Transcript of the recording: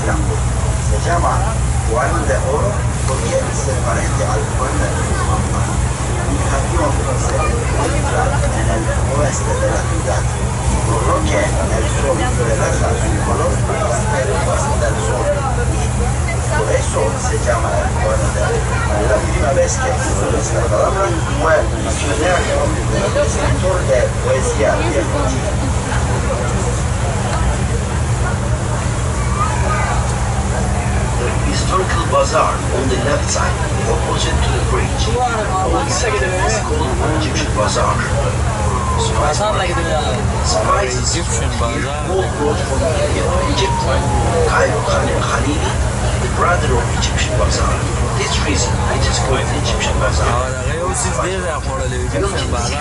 Istanbul. Se llama Juan de Oro porque se parece al puente de Mamá. Mi cañón se encuentra en el oeste de la ciudad, por lo que el sol relaja su color hasta el sol. Y por eso se llama el puente de Oro. La última vez que usó esta palabra fue diccionario del escritor de poesía viejo. Historical bazaar on the left side, opposite to the bridge. It's called Egyptian bazaar. Spices Egyptian bazaar. all brought from Egypt. Cairo Khalili, the brother of Egyptian bazaar. For this reason, it is called Egyptian bazaar. Egyptian bazaar.